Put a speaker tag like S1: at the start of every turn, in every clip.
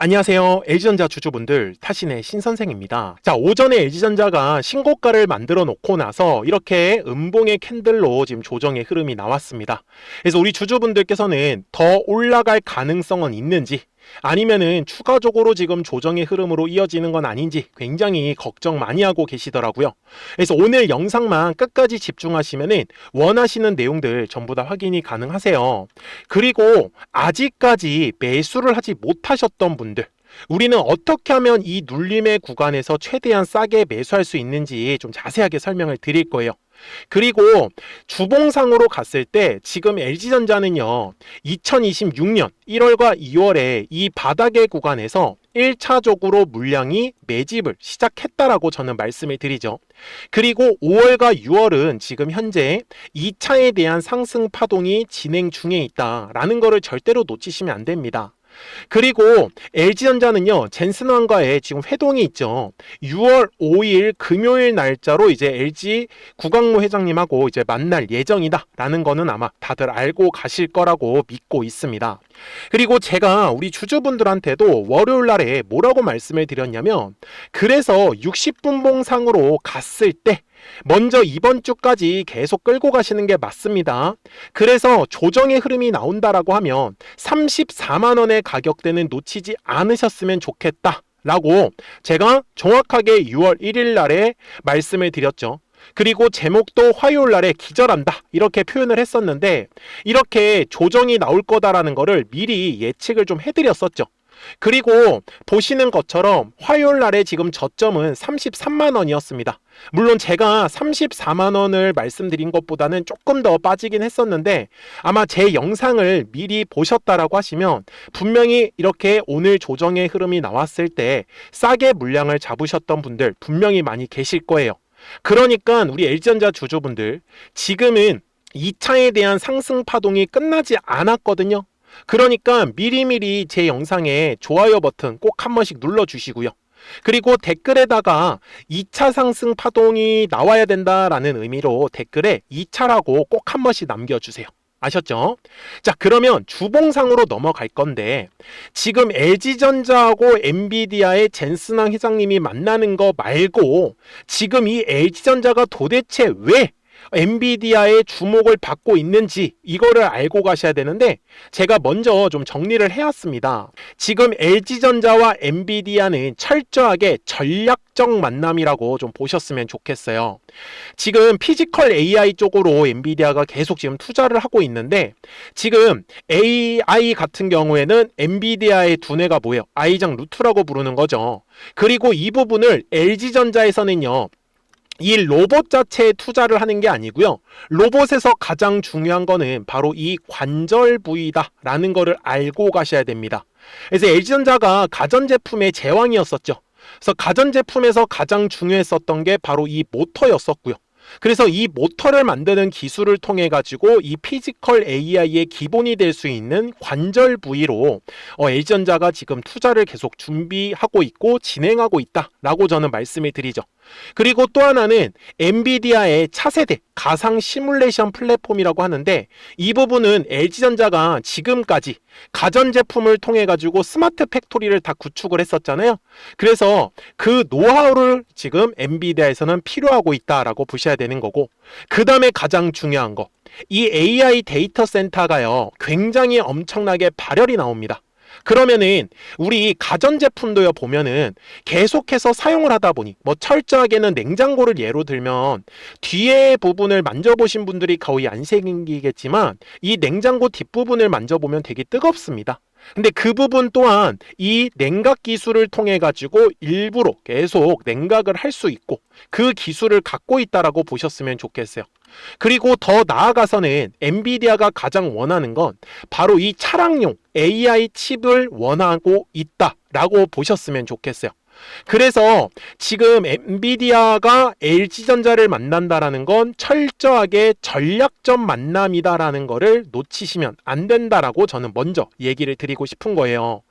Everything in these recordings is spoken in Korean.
S1: 안녕하세요. LG전자 주주분들, 타신의 신선생입니다. 자, 오전에 LG전자가 신고가를 만들어 놓고 나서 이렇게 음봉의 캔들로 지금 조정의 흐름이 나왔습니다. 그래서 우리 주주분들께서는 더 올라갈 가능성은 있는지, 아니면은 추가적으로 지금 조정의 흐름으로 이어지는 건 아닌지 굉장히 걱정 많이 하고 계시더라고요. 그래서 오늘 영상만 끝까지 집중하시면은 원하시는 내용들 전부 다 확인이 가능하세요. 그리고 아직까지 매수를 하지 못하셨던 분들, 우리는 어떻게 하면 이 눌림의 구간에서 최대한 싸게 매수할 수 있는지 좀 자세하게 설명을 드릴 거예요. 그리고 주봉상으로 갔을 때 지금 LG전자는요 2026년 1월과 2월에 이 바닥의 구간에서 1차적으로 물량이 매집을 시작했다라고 저는 말씀을 드리죠. 그리고 5월과 6월은 지금 현재 2차에 대한 상승 파동이 진행 중에 있다라는 거를 절대로 놓치시면 안 됩니다. 그리고 LG전자는요 젠슨왕과의 지금 회동이 있죠. 6월 5일 금요일 날짜로 이제 LG 구광모 회장님하고 이제 만날 예정이다 라는 거는 아마 다들 알고 가실 거라고 믿고 있습니다. 그리고 제가 우리 주주분들한테도 월요일 날에 뭐라고 말씀을 드렸냐면, 그래서 60분봉상으로 갔을 때 먼저 이번 주까지 계속 끌고 가시는 게 맞습니다. 그래서 조정의 흐름이 나온다라고 하면 34만원의 가격대는 놓치지 않으셨으면 좋겠다 라고 제가 정확하게 6월 1일 날에 말씀을 드렸죠. 그리고 제목도 화요일 날에 기절한다 이렇게 표현을 했었는데, 이렇게 조정이 나올 거다라는 거를 미리 예측을 좀 해드렸었죠. 그리고 보시는 것처럼 화요일 날에 지금 저점은 33만원이었습니다. 물론 제가 34만원을 말씀드린 것보다는 조금 더 빠지긴 했었는데, 아마 제 영상을 미리 보셨다라고 하시면 분명히 이렇게 오늘 조정의 흐름이 나왔을 때 싸게 물량을 잡으셨던 분들 분명히 많이 계실 거예요. 그러니까 우리 LG전자 주주분들, 지금은 2차에 대한 상승 파동이 끝나지 않았거든요. 그러니까 미리미리 제 영상에 좋아요 버튼 꼭 한 번씩 눌러주시고요. 그리고 댓글에다가 2차 상승 파동이 나와야 된다라는 의미로 댓글에 2차라고 꼭 한 번씩 남겨주세요. 아셨죠? 자, 그러면 주봉상으로 넘어갈 건데, 지금 LG전자하고 엔비디아의 젠슨왕 회장님이 만나는 거 말고 지금 이 LG전자가 도대체 왜 엔비디아의 주목을 받고 있는지 이거를 알고 가셔야 되는데, 제가 먼저 좀 정리를 해왔습니다. 지금 LG전자와 엔비디아는 철저하게 전략적 만남이라고 좀 보셨으면 좋겠어요. 지금 피지컬 AI 쪽으로 엔비디아가 계속 지금 투자를 하고 있는데, 지금 AI 같은 경우에는 엔비디아의 두뇌가 뭐예요? 아이작 루트라고 부르는 거죠. 그리고 이 부분을 LG전자에서는요 이 로봇 자체에 투자를 하는 게 아니고요, 로봇에서 가장 중요한 거는 바로 이 관절 부위다 라는 거를 알고 가셔야 됩니다. 그래서 LG전자가 가전제품의 제왕이었었죠. 그래서 가전제품에서 가장 중요했었던 게 바로 이 모터였었고요. 그래서 이 모터를 만드는 기술을 통해 가지고 이 피지컬 AI의 기본이 될 수 있는 관절 부위로 LG전자가 지금 투자를 계속 준비하고 있고 진행하고 있다라고 저는 말씀을 드리죠. 그리고 또 하나는 엔비디아의 차세대 가상 시뮬레이션 플랫폼이라고 하는데, 이 부분은 LG전자가 지금까지 가전제품을 통해 가지고 스마트 팩토리를 다 구축을 했었잖아요. 그래서 그 노하우를 지금 엔비디아에서는 필요하고 있다라고 보셔야 되는 거고, 그 다음에 가장 중요한 거, 이 AI 데이터 센터가요 굉장히 엄청나게 발열이 나옵니다. 그러면은 우리 가전제품도요 보면은 계속해서 사용을 하다 보니, 뭐 철저하게는 냉장고를 예로 들면 뒤에 부분을 만져보신 분들이 거의 안 생기겠지만 이 냉장고 뒷부분을 만져보면 되게 뜨겁습니다. 근데 그 부분 또한 이 냉각 기술을 통해 가지고 일부러 계속 냉각을 할 수 있고 그 기술을 갖고 있다라고 보셨으면 좋겠어요. 그리고 더 나아가서는 엔비디아가 가장 원하는 건 바로 이 차량용 AI 칩을 원하고 있다라고 보셨으면 좋겠어요. 그래서 지금 엔비디아가 LG전자를 만난다라는 건 철저하게 전략적 만남이다라는 거를 놓치시면 안 된다라고 저는 먼저 얘기를 드리고 싶은 거예요.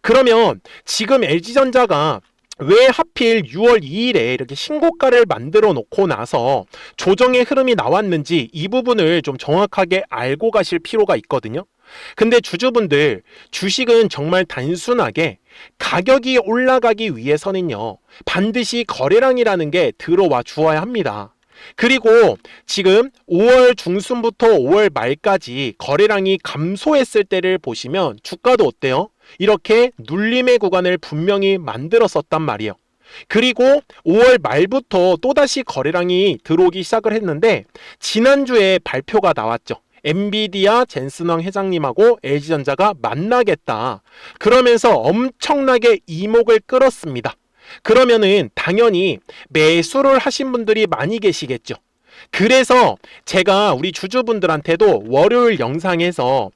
S1: 그러면 지금 LG전자가 왜 하필 6월 2일에 이렇게 신고가를 만들어 놓고 나서 조정의 흐름이 나왔는지 이 부분을 좀 정확하게 알고 가실 필요가 있거든요. 근데 주주분들, 주식은 정말 단순하게 가격이 올라가기 위해서는요, 반드시 거래량이라는 게 들어와 주어야 합니다. 그리고 지금 5월 중순부터 5월 말까지 거래량이 감소했을 때를 보시면 주가도 어때요? 이렇게 눌림의 구간을 분명히 만들었었단 말이에요. 그리고 5월 말부터 또다시 거래량이 들어오기 시작을 했는데 지난주에 발표가 나왔죠. 엔비디아 젠슨왕 회장님하고 LG전자가 만나겠다. 그러면서 엄청나게 이목을 끌었습니다. 그러면은 당연히 매수를 하신 분들이 많이 계시겠죠. 그래서 제가 우리 주주분들한테도 월요일 영상에서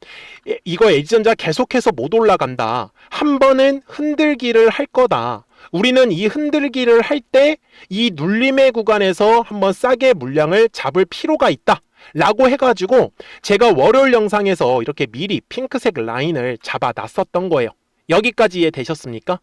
S1: 이거 LG전자 계속해서 못 올라간다. 한 번은 흔들기를 할 거다. 우리는 이 흔들기를 할 때 이 눌림의 구간에서 한번 싸게 물량을 잡을 필요가 있다. 라고 해가지고 제가 월요일 영상에서 이렇게 미리 핑크색 라인을 잡아 놨었던 거예요. 여기까지 이해되셨습니까?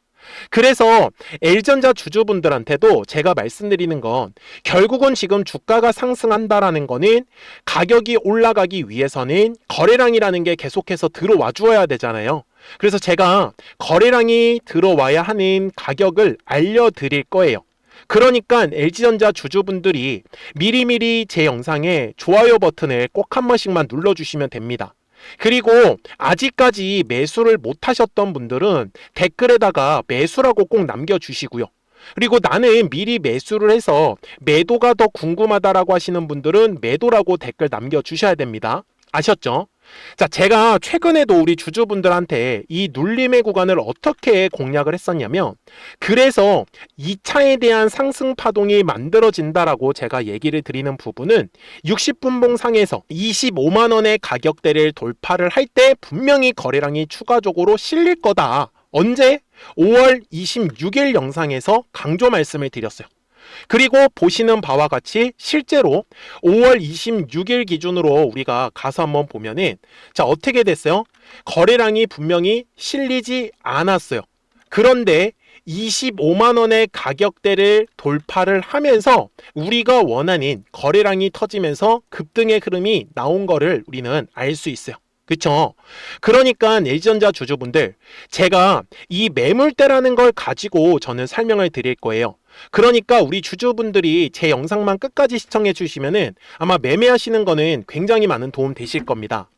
S1: 그래서 LG전자 주주분들한테도 제가 말씀드리는 건 결국은 지금 주가가 상승한다라는 거는 가격이 올라가기 위해서는 거래량이라는 게 계속해서 들어와 주어야 되잖아요. 그래서 제가 거래량이 들어와야 하는 가격을 알려드릴 거예요. 그러니까 LG전자 주주분들이 미리미리 제 영상에 좋아요 버튼을 꼭 한 번씩만 눌러주시면 됩니다. 그리고 아직까지 매수를 못 하셨던 분들은 댓글에다가 매수라고 꼭 남겨주시고요. 그리고 나는 미리 매수를 해서 매도가 더 궁금하다라고 하시는 분들은 매도라고 댓글 남겨주셔야 됩니다. 아셨죠? 자, 제가 최근에도 우리 주주분들한테 이 눌림의 구간을 어떻게 공략을 했었냐면 그래서 2차에 대한 상승 파동이 만들어진다라고 제가 얘기를 드리는 부분은 60분봉 상에서 25만 원의 가격대를 돌파를 할 때 분명히 거래량이 추가적으로 실릴 거다. 언제? 5월 26일 영상에서 강조 말씀을 드렸어요. 그리고 보시는 바와 같이 실제로 5월 26일 기준으로 우리가 가서 한번 보면은 자, 어떻게 됐어요? 거래량이 분명히 실리지 않았어요. 그런데 25만 원의 가격대를 돌파를 하면서 우리가 원하는 거래량이 터지면서 급등의 흐름이 나온 거를 우리는 알 수 있어요. 그쵸? 그러니까 LG전자 주주분들, 제가 이 매물대라는 걸 가지고 저는 설명을 드릴 거예요. 그러니까 우리 주주분들이 제 영상만 끝까지 시청해 주시면은 아마 매매하시는 거는 굉장히 많은 도움 되실 겁니다.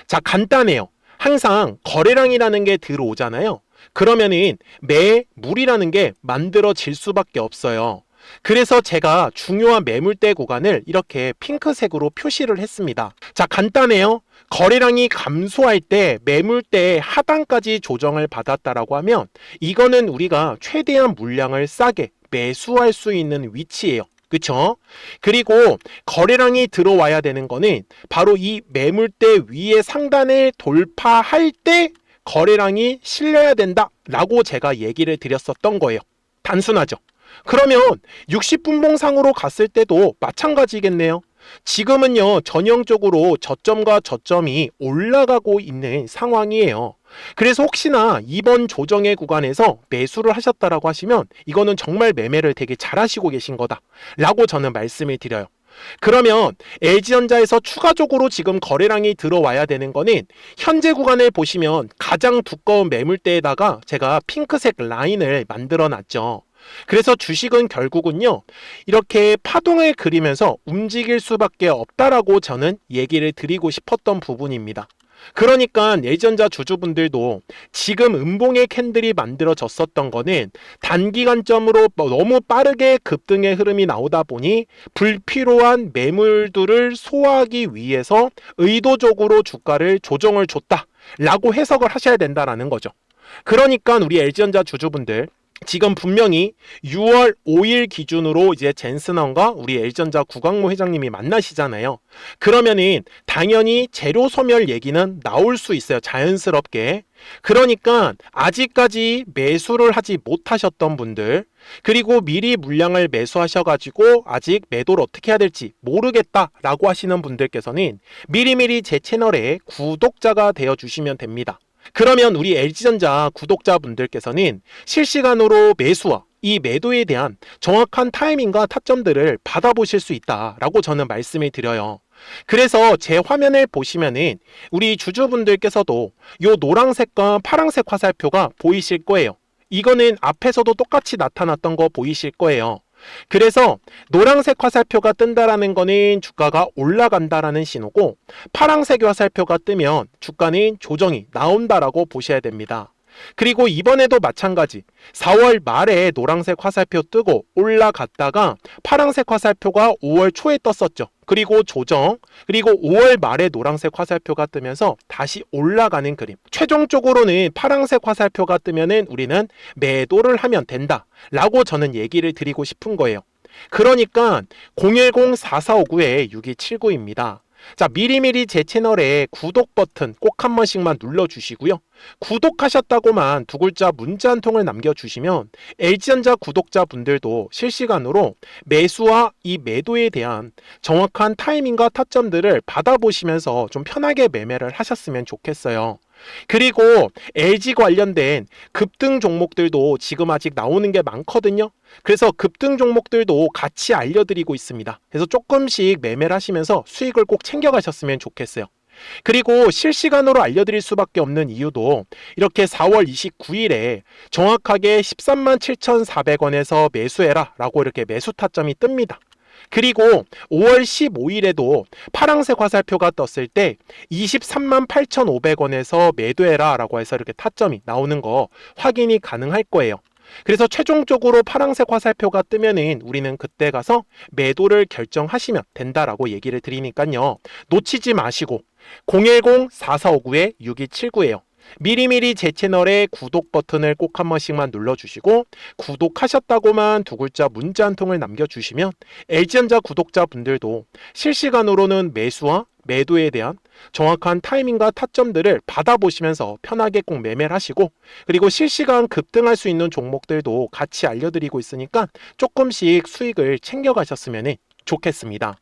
S1: 자, 간단해요. 항상 거래량이라는 게 들어오잖아요. 그러면은 매물이라는 게 만들어질 수밖에 없어요. 그래서 제가 중요한 매물대 구간을 이렇게 핑크색으로 표시를 했습니다. 자, 간단해요. 거래량이 감소할 때 매물대 하단까지 조정을 받았다라고 하면 이거는 우리가 최대한 물량을 싸게 매수할 수 있는 위치예요. 그쵸? 그리고 거래량이 들어와야 되는 거는 바로 이 매물대 위의 상단을 돌파할 때 거래량이 실려야 된다 라고 제가 얘기를 드렸었던 거예요. 단순하죠? 그러면 60분봉 상으로 갔을 때도 마찬가지겠네요. 지금은요, 전형적으로 저점과 저점이 올라가고 있는 상황이에요. 그래서 혹시나 이번 조정의 구간에서 매수를 하셨다라고 하시면 이거는 정말 매매를 되게 잘하시고 계신 거다 라고 저는 말씀을 드려요. 그러면 LG전자에서 추가적으로 지금 거래량이 들어와야 되는 거는 현재 구간을 보시면 가장 두꺼운 매물대에다가 제가 핑크색 라인을 만들어 놨죠. 그래서 주식은 결국은요, 이렇게 파동을 그리면서 움직일 수밖에 없다라고 저는 얘기를 드리고 싶었던 부분입니다. 그러니까 LG전자 주주분들도 지금 음봉의 캔들이 만들어졌었던 거는 단기간점으로 너무 빠르게 급등의 흐름이 나오다 보니 불필요한 매물들을 소화하기 위해서 의도적으로 주가를 조정을 줬다라고 해석을 하셔야 된다라는 거죠. 그러니까 우리 LG전자 주주분들, 지금 분명히 6월 5일 기준으로 이제 젠슨왕과 우리 LG전자 구광모 회장님이 만나시잖아요. 그러면은 당연히 재료 소멸 얘기는 나올 수 있어요. 자연스럽게. 그러니까 아직까지 매수를 하지 못하셨던 분들, 그리고 미리 물량을 매수하셔가지고 아직 매도를 어떻게 해야 될지 모르겠다라고 하시는 분들께서는 미리미리 제 채널에 구독자가 되어주시면 됩니다. 그러면 우리 LG전자 구독자분들께서는 실시간으로 매수와 이 매도에 대한 정확한 타이밍과 타점들을 받아보실 수 있다라고 저는 말씀을 드려요. 그래서 제 화면을 보시면은 우리 주주분들께서도 요 노란색과 파란색 화살표가 보이실 거예요. 이거는 앞에서도 똑같이 나타났던 거 보이실 거예요. 그래서 노란색 화살표가 뜬다라는 거는 주가가 올라간다라는 신호고, 파란색 화살표가 뜨면 주가는 조정이 나온다라고 보셔야 됩니다. 그리고 이번에도 마찬가지 4월 말에 노란색 화살표 뜨고 올라갔다가 파란색 화살표가 5월 초에 떴었죠. 그리고 조정, 그리고 5월 말에 노란색 화살표가 뜨면서 다시 올라가는 그림. 최종적으로는 파란색 화살표가 뜨면은 우리는 매도를 하면 된다 라고 저는 얘기를 드리고 싶은 거예요. 그러니까 010-4459-6279입니다. 자, 미리미리 제 채널에 구독 버튼 꼭 한 번씩만 눌러주시고요. 구독하셨다고만 두 글자 문자 한 통을 남겨주시면 LG전자 구독자분들도 실시간으로 매수와 이 매도에 대한 정확한 타이밍과 타점들을 받아보시면서 좀 편하게 매매를 하셨으면 좋겠어요. 그리고 LG 관련된 급등 종목들도 지금 아직 나오는 게 많거든요. 그래서 급등 종목들도 같이 알려드리고 있습니다. 그래서 조금씩 매매를 하시면서 수익을 꼭 챙겨가셨으면 좋겠어요. 그리고 실시간으로 알려드릴 수밖에 없는 이유도 이렇게 4월 29일에 정확하게 13만 7,400원에서 매수해라 라고 이렇게 매수 타점이 뜹니다. 그리고 5월 15일에도 파란색 화살표가 떴을 때 23만 8,500원에서 매도해라 라고 해서 이렇게 타점이 나오는 거 확인이 가능할 거예요. 그래서 최종적으로 파란색 화살표가 뜨면은 우리는 그때 가서 매도를 결정하시면 된다라고 얘기를 드리니까요. 놓치지 마시고 010-4459-6279예요. 미리미리 제 채널에 구독 버튼을 꼭 한 번씩만 눌러주시고 구독하셨다고만 두 글자 문자 한 통을 남겨주시면 LG전자 구독자분들도 실시간으로는 매수와 매도에 대한 정확한 타이밍과 타점들을 받아보시면서 편하게 꼭 매매를 하시고, 그리고 실시간 급등할 수 있는 종목들도 같이 알려드리고 있으니까 조금씩 수익을 챙겨가셨으면 좋겠습니다.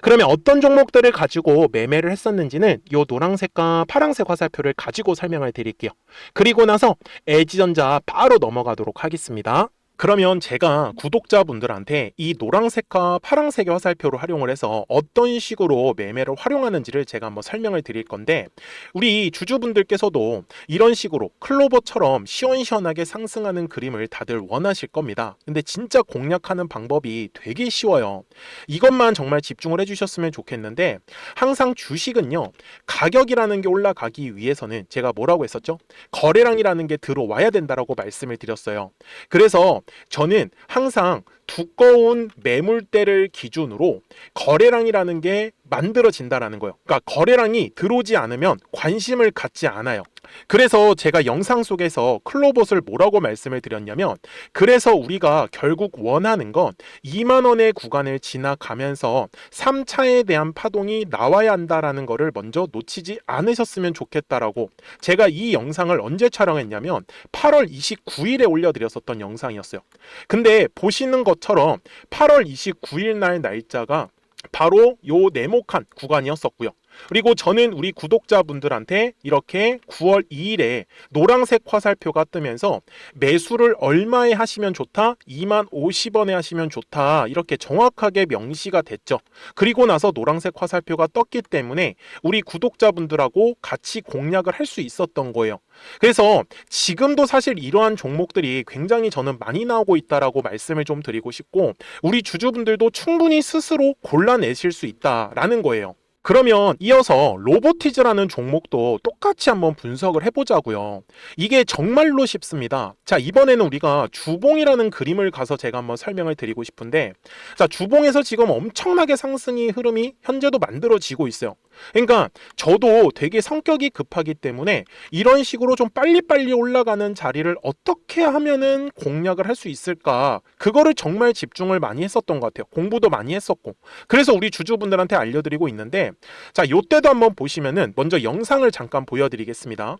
S1: 그러면 어떤 종목들을 가지고 매매를 했었는지는 이 노란색과 파란색 화살표를 가지고 설명을 드릴게요. 그리고 나서 LG전자 바로 넘어가도록 하겠습니다. 그러면 제가 구독자분들한테 이 노란색과 파란색의 화살표를 활용을 해서 어떤 식으로 매매를 활용하는지를 제가 한번 설명을 드릴 건데, 우리 주주분들께서도 이런 식으로 클로버처럼 시원시원하게 상승하는 그림을 다들 원하실 겁니다. 근데 진짜 공략하는 방법이 되게 쉬워요. 이것만 정말 집중을 해주셨으면 좋겠는데, 항상 주식은요, 가격이라는 게 올라가기 위해서는 제가 뭐라고 했었죠? 거래량이라는 게 들어와야 된다라고 말씀을 드렸어요. 그래서 저는 항상 두꺼운 매물대를 기준으로 거래량이라는 게 만들어진다라는 거예요. 그러니까 거래량이 들어오지 않으면 관심을 갖지 않아요. 그래서 제가 영상 속에서 클로봇을 뭐라고 말씀을 드렸냐면, 그래서 우리가 결국 원하는 건 2만 원의 구간을 지나가면서 3차에 대한 파동이 나와야 한다라는 거를 먼저 놓치지 않으셨으면 좋겠다라고 제가 이 영상을 언제 촬영했냐면 8월 29일에 올려드렸었던 영상이었어요. 근데 보시는 것처럼 8월 29일 날 날짜가 바로 요 네모칸 구간이었었고요. 그리고 저는 우리 구독자분들한테 이렇게 9월 2일에 노란색 화살표가 뜨면서 매수를 얼마에 하시면 좋다? 2만 50원에 하시면 좋다. 이렇게 정확하게 명시가 됐죠. 그리고 나서 노란색 화살표가 떴기 때문에 우리 구독자분들하고 같이 공략을 할 수 있었던 거예요. 그래서 지금도 사실 이러한 종목들이 굉장히 저는 많이 나오고 있다라고 말씀을 좀 드리고 싶고, 우리 주주분들도 충분히 스스로 골라내실 수 있다라는 거예요. 그러면 이어서 로보티즈라는 종목도 똑같이 한번 분석을 해보자고요. 이게 정말로 쉽습니다. 자, 이번에는 우리가 주봉이라는 그림을 가서 제가 한번 설명을 드리고 싶은데, 자, 주봉에서 지금 엄청나게 상승이 흐름이 현재도 만들어지고 있어요. 그러니까 저도 되게 성격이 급하기 때문에 이런 식으로 좀 빨리빨리 올라가는 자리를 어떻게 하면은 공략을 할 수 있을까, 그거를 정말 집중을 많이 했었던 것 같아요. 공부도 많이 했었고. 그래서 우리 주주분들한테 알려드리고 있는데, 자, 요때도 한번 보시면은 먼저 영상을 잠깐 보여드리겠습니다.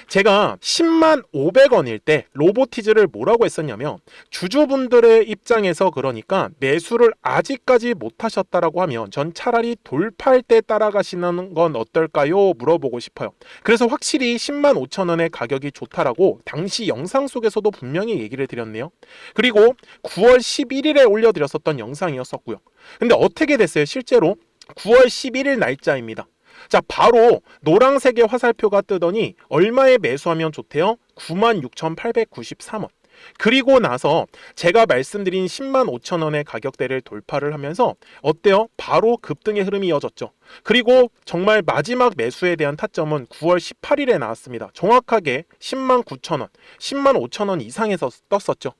S1: 제가 10만 500원일 때 로보티즈를 뭐라고 했었냐면, 주주분들의 입장에서 그러니까 매수를 아직까지 못 하셨다라고 하면 전 차라리 돌파할 때 따라가시는 건 어떨까요? 물어보고 싶어요. 그래서 확실히 10만 5천 원의 가격이 좋다라고 당시 영상 속에서도 분명히 얘기를 드렸네요. 그리고 9월 11일에 올려드렸었던 영상이었었고요. 근데 어떻게 됐어요? 실제로 9월 11일 날짜입니다. 자, 바로 노란색의 화살표가 뜨더니 얼마에 매수하면 좋대요? 96,893원. 그리고 나서 제가 말씀드린 10만 5천 원의 가격대를 돌파를 하면서 어때요? 바로 급등의 흐름이 이어졌죠. 그리고 정말 마지막 매수에 대한 타점은 9월 18일에 나왔습니다. 정확하게 10만 9천 원, 10만 5천 원 이상에서 떴었죠.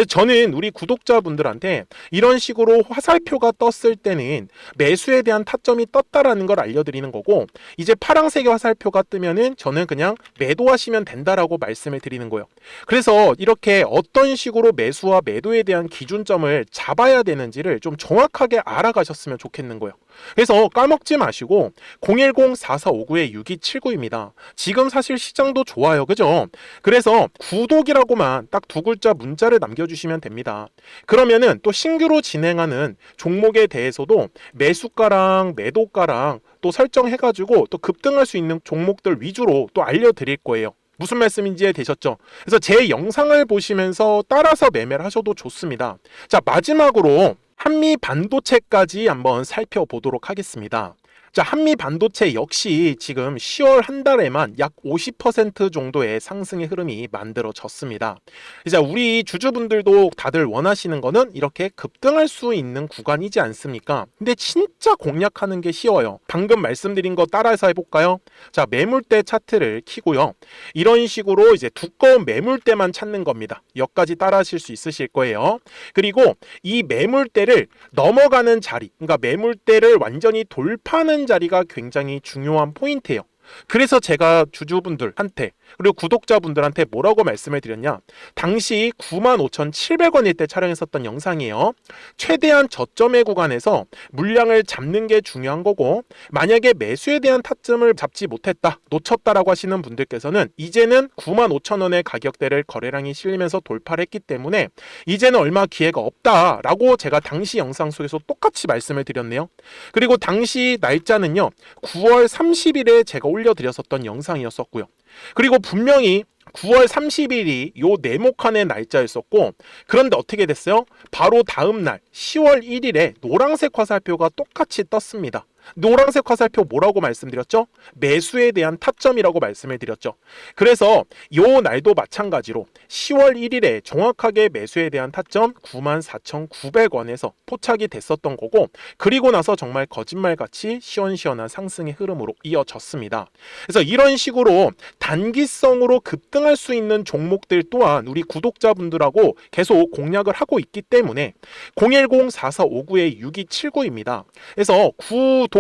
S1: 저는 우리 구독자분들한테 이런 식으로 화살표가 떴을 때는 매수에 대한 타점이 떴다라는 걸 알려드리는 거고, 이제 파란색의 화살표가 뜨면은 저는 그냥 매도하시면 된다라고 말씀을 드리는 거예요. 그래서 이렇게 어떤 식으로 매수와 매도에 대한 기준점을 잡아야 되는지를 좀 정확하게 알아가셨으면 좋겠는 거예요. 그래서 까먹지 마시고 010-4459-6279입니다. 지금 사실 시장도 좋아요, 그죠? 그래서 구독이라고만 딱 두 글자 문자를 남겨주시면 됩니다. 그러면은 또 신규로 진행하는 종목에 대해서도 매수가랑 매도가랑 또 설정해가지고 또 급등할 수 있는 종목들 위주로 또 알려드릴 거예요. 무슨 말씀인지 이해되셨죠? 그래서 제 영상을 보시면서 따라서 매매를 하셔도 좋습니다. 자, 마지막으로 한미 반도체까지 한번 살펴보도록 하겠습니다. 자, 한미 반도체 역시 지금 10월 한 달에만 약 50% 정도의 상승의 흐름이 만들어졌습니다. 이제 우리 주주분들도 다들 원하시는 거는 이렇게 급등할 수 있는 구간이지 않습니까? 근데 진짜 공략하는 게 쉬워요. 방금 말씀드린 거 따라해서 해볼까요? 자, 매물대 차트를 키고요. 이런 식으로 이제 두꺼운 매물대만 찾는 겁니다. 여기까지 따라하실 수 있으실 거예요. 그리고 이 매물대를 넘어가는 자리, 그러니까 매물대를 완전히 돌파하는 자리가 굉장히 중요한 포인트예요. 그래서 제가 주주분들한테 그리고 구독자분들한테 뭐라고 말씀을 드렸냐, 당시 95,700원일 때 촬영했었던 영상이에요. 최대한 저점의 구간에서 물량을 잡는 게 중요한 거고, 만약에 매수에 대한 타점을 잡지 못했다, 놓쳤다라고 하시는 분들께서는 이제는 95,000원의 가격대를 거래량이 실리면서 돌파를 했기 때문에 이제는 얼마 기회가 없다라고 제가 당시 영상 속에서 똑같이 말씀을 드렸네요. 그리고 당시 날짜는요, 9월 30일에 제가 올려드렸었던 영상이었었고요. 그리고 분명히 9월 30일이 요 네모칸의 날짜였었고, 그런데 어떻게 됐어요? 바로 다음 날 10월 1일에 노란색 화살표가 똑같이 떴습니다. 노란색 화살표 뭐라고 말씀드렸죠? 매수에 대한 타점이라고 말씀을 드렸죠. 그래서 요 날도 마찬가지로 10월 1일에 정확하게 매수에 대한 타점 94,900원에서 포착이 됐었던 거고, 그리고 나서 정말 거짓말같이 시원시원한 상승의 흐름으로 이어졌습니다. 그래서 이런 식으로 단기성으로 급등할 수 있는 종목들 또한 우리 구독자분들하고 계속 공략을 하고 있기 때문에 010-4459-6279입니다. 그래서 구독이라고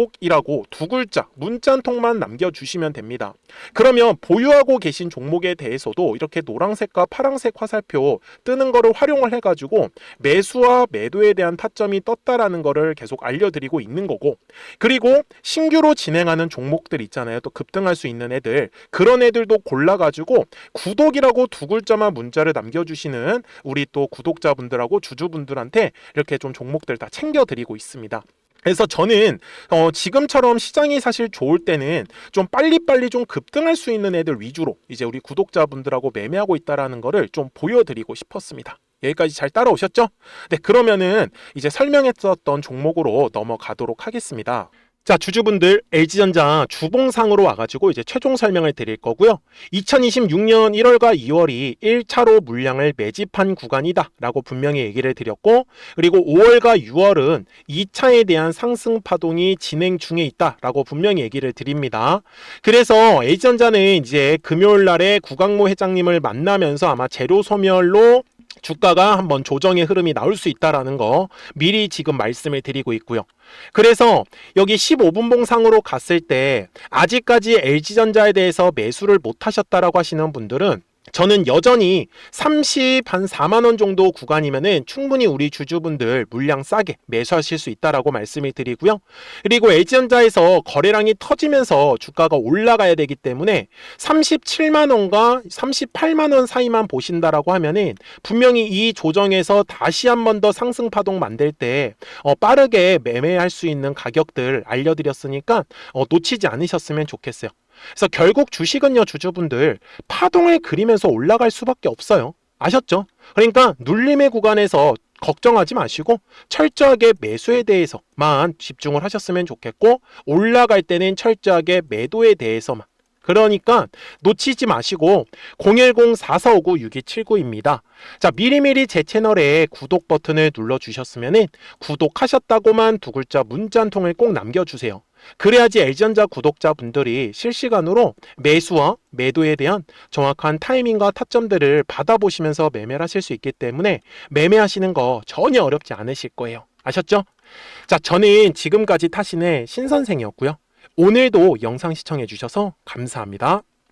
S1: 두 글자 문자 한 통만 남겨주시면 됩니다. 그러면 보유하고 계신 종목에 대해서도 이렇게 노란색과 파란색 화살표 뜨는 거를 활용을 해가지고 매수와 매도에 대한 타점이 떴다라는 거를 계속 알려드리고 있는 거고, 그리고 신규로 진행하는 종목들 있잖아요. 또 급등할 수 있는 애들, 그런 애들도 골라가지고 구독이라고 두 글자만 문자를 남겨주시는 우리 또 구독자분들하고 주주분들한테 이렇게 좀 종목들 다 챙겨드리고 있습니다. 그래서 저는 지금처럼 시장이 사실 좋을 때는 좀 빨리빨리 좀 급등할 수 있는 애들 위주로 이제 우리 구독자분들하고 매매하고 있다라는 거를 좀 보여드리고 싶었습니다. 여기까지 잘 따라오셨죠? 네, 그러면은 이제 설명했었던 종목으로 넘어가도록 하겠습니다. 자, 주주분들, LG전자 주봉상으로 와가지고 이제 최종 설명을 드릴 거고요. 2026년 1월과 2월이 1차로 물량을 매집한 구간이다 라고 분명히 얘기를 드렸고, 그리고 5월과 6월은 2차에 대한 상승 파동이 진행 중에 있다 라고 분명히 얘기를 드립니다. 그래서 LG전자는 이제 금요일 날에 구강모 회장님을 만나면서 아마 재료 소멸로 주가가 한번 조정의 흐름이 나올 수 있다라는 거 미리 지금 말씀을 드리고 있고요. 그래서 여기 15분봉 상으로 갔을 때 아직까지 LG전자에 대해서 매수를 못 하셨다라고 하시는 분들은 저는 여전히 4만 원 정도 구간이면은 충분히 우리 주주분들 물량 싸게 매수하실 수 있다라고 말씀을 드리고요. 그리고 LG전자에서 거래량이 터지면서 주가가 올라가야 되기 때문에 37만 원과 38만 원 사이만 보신다라고 하면은 분명히 이 조정에서 다시 한 번 더 상승 파동 만들 때 빠르게 매매할 수 있는 가격들 알려드렸으니까 놓치지 않으셨으면 좋겠어요. 그래서 결국 주식은요, 주주분들 파동을 그리면서 올라갈 수밖에 없어요. 아셨죠? 그러니까 눌림의 구간에서 걱정하지 마시고 철저하게 매수에 대해서만 집중을 하셨으면 좋겠고, 올라갈 때는 철저하게 매도에 대해서만. 그러니까 놓치지 마시고 010-4459-6279입니다. 자, 미리미리 제 채널에 구독 버튼을 눌러주셨으면 구독하셨다고만 두 글자 문자 한 통을 꼭 남겨주세요. 그래야지 LG전자 구독자분들이 실시간으로 매수와 매도에 대한 정확한 타이밍과 타점들을 받아보시면서 매매를 하실 수 있기 때문에 매매하시는 거 전혀 어렵지 않으실 거예요. 아셨죠? 자, 저는 지금까지 타신의 신선생이었고요. 오늘도 영상 시청해 주셔서 감사합니다.